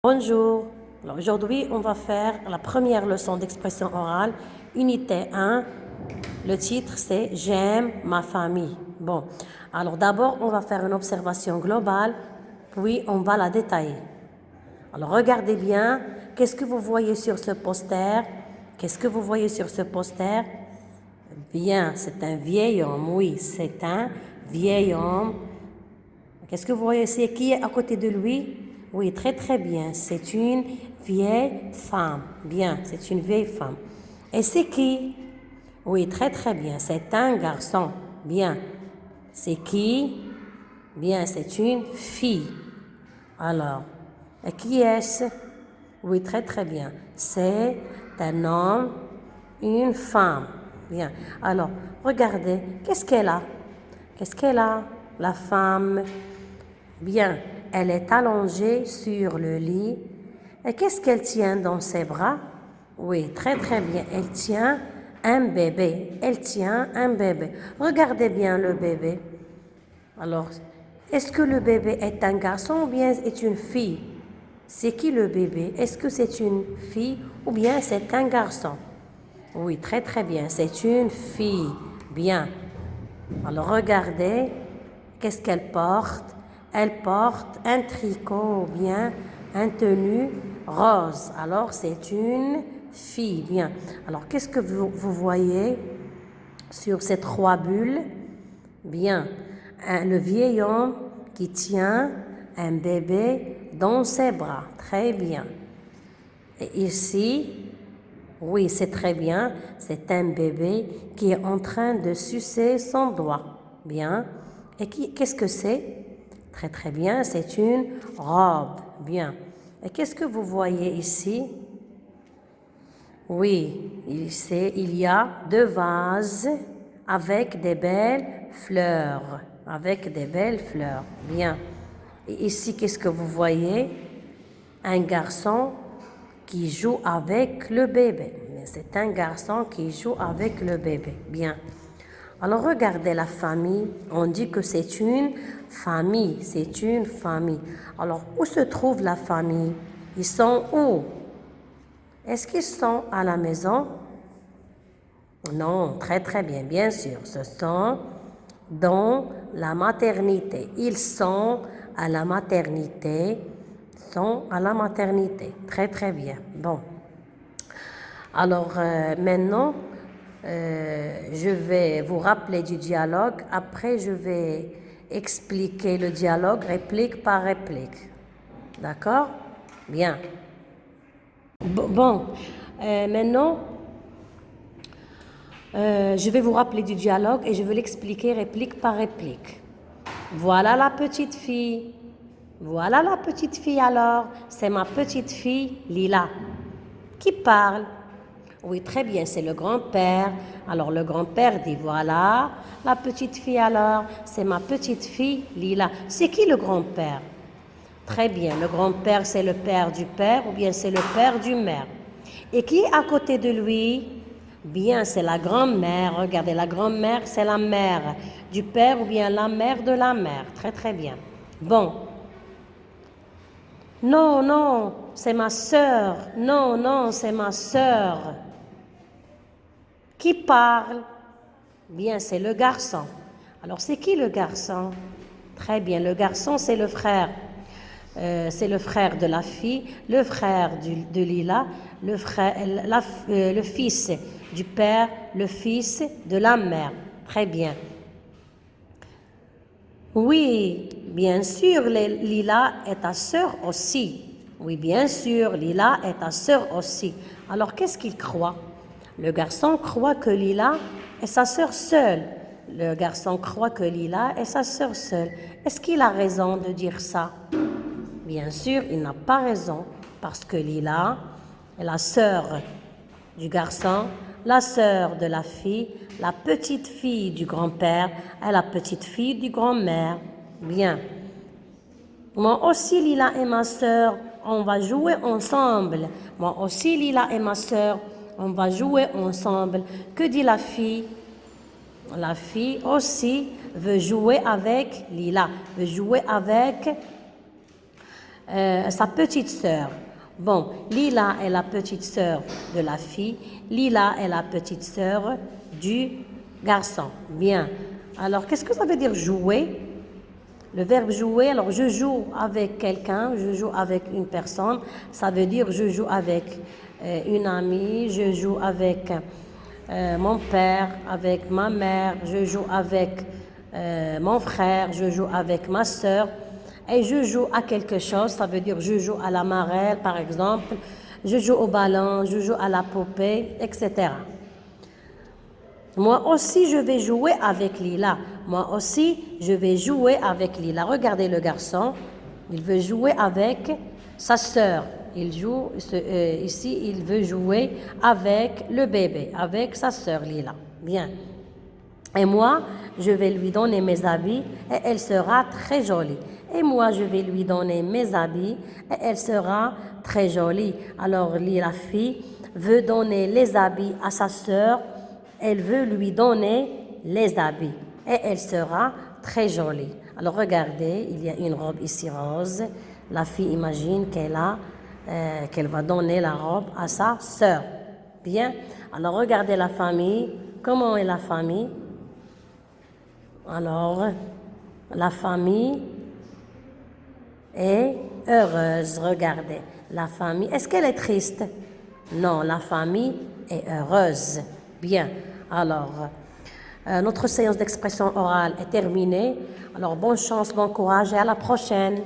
Bonjour. Alors aujourd'hui, on va faire la première leçon d'expression orale, unité 1. Le titre, c'est J'aime ma famille. Bon, alors d'abord, on va faire une observation globale, puis on va la détailler. Alors regardez bien, qu'est-ce que vous voyez sur ce poster? Qu'est-ce que vous voyez sur ce poster? Bien, c'est un vieil homme, oui, c'est un vieil homme. Qu'est-ce que vous voyez? C'est qui est à côté de lui? Oui, très très bien. C'est une vieille femme. Bien, c'est une vieille femme. Et c'est qui? Oui, très très bien. C'est un garçon. Bien. C'est qui? Bien, c'est une fille. Alors, et qui est-ce? Oui, très très bien. C'est un homme, une femme. Bien. Alors, regardez, qu'est-ce qu'elle a? Qu'est-ce qu'elle a? La femme. Bien, elle est allongée sur le lit. Et qu'est-ce qu'elle tient dans ses bras? Oui, très très bien. Elle tient un bébé. Elle tient un bébé. Regardez bien le bébé. Alors, est-ce que le bébé est un garçon ou bien est une fille? C'est qui le bébé? Est-ce que c'est une fille ou bien c'est un garçon? Oui, très très bien. C'est une fille. Bien. Alors, regardez. Qu'est-ce qu'elle porte? Elle porte un tricot ou bien un tenue rose. Alors, c'est une fille. Bien. Alors, qu'est-ce que vous voyez sur ces trois bulles? Bien. Le vieil homme qui tient un bébé dans ses bras. Très bien. Et ici, oui, c'est très bien. C'est un bébé qui est en train de sucer son doigt. Bien. Et qu'est-ce que c'est? Très très bien, c'est une robe. Bien. Et qu'est-ce que vous voyez ici? Oui, il y a deux vases avec des belles fleurs. Avec des belles fleurs. Bien. Et ici, qu'est-ce que vous voyez? Un garçon qui joue avec le bébé. C'est un garçon qui joue avec le bébé. Bien. Alors regardez la famille, on dit que c'est une famille, c'est une famille. Alors où se trouve la famille? Ils sont où? Est-ce qu'ils sont à la maison? Non, très très bien, bien sûr. Ce sont dans la maternité. Ils sont à la maternité, sont à la maternité. Très très bien. Bon. Alors maintenant, je vais vous rappeler du dialogue. Après, je vais expliquer le dialogue réplique par réplique. D'accord? Bien. Bon, maintenant, je vais vous rappeler du dialogue et je vais l'expliquer réplique par réplique. Voilà la petite fille. Voilà la petite fille alors. C'est ma petite fille Lila. Qui parle? Oui, très bien, c'est le grand-père. Alors le grand-père dit, voilà, la petite fille alors, c'est ma petite fille Lila. C'est qui le grand-père? Très bien, le grand-père c'est le père du père ou bien c'est le père du mère. Et qui est à côté de lui? Bien, c'est la grand-mère. Regardez, la grand-mère c'est la mère du père ou bien la mère de la mère. Très très bien. Bon. Non, non, c'est ma sœur. Non, non, c'est ma sœur. Qui parle? Bien, c'est le garçon. Alors, c'est qui le garçon? Très bien, le garçon, c'est le frère. C'est le frère de la fille, le frère de Lila, le fils du père, le fils de la mère. Très bien. Oui, bien sûr, Lila est ta sœur aussi. Oui, bien sûr, Lila est ta sœur aussi. Alors, qu'est-ce qu'il croit? Le garçon croit que Lila est sa sœur seule. Le garçon croit que Lila est sa sœur seule. Est-ce qu'il a raison de dire ça? Bien sûr, il n'a pas raison parce que Lila est la sœur du garçon, la sœur de la fille, la petite fille du grand-père et la petite fille du grand-mère. Bien. Moi aussi, Lila et ma sœur, on va jouer ensemble. Moi aussi, Lila et ma sœur, on va jouer ensemble. Que dit la fille? La fille aussi veut jouer avec Lila, veut jouer avec sa petite sœur. Bon, Lila est la petite sœur de la fille. Lila est la petite sœur du garçon. Bien. Alors, qu'est-ce que ça veut dire jouer? Le verbe jouer, alors je joue avec quelqu'un, je joue avec une personne. Ça veut dire je joue avec une amie, je joue avec mon père, avec ma mère, je joue avec mon frère, je joue avec ma soeur. Et je joue à quelque chose, ça veut dire je joue à la marelle par exemple, je joue au ballon, je joue à la poupée, etc. Moi aussi, je vais jouer avec Lila. Moi aussi, je vais jouer avec Lila. Regardez le garçon, il veut jouer avec sa sœur. Il joue, ici, il veut jouer avec le bébé, avec sa sœur Lila. Bien. Et moi, je vais lui donner mes habits et elle sera très jolie. Et moi, je vais lui donner mes habits et elle sera très jolie. Alors, la fille veut donner les habits à sa sœur. Elle veut lui donner les habits et elle sera très jolie. Alors, regardez, il y a une robe ici rose. La fille imagine qu'elle va donner la robe à sa sœur. Bien. Alors, regardez la famille. Comment est la famille? Alors, la famille est heureuse. Regardez, la famille. Est-ce qu'elle est triste? Non, la famille est heureuse. Bien. Alors, notre séance d'expression orale est terminée. Alors, bonne chance, bon courage et à la prochaine.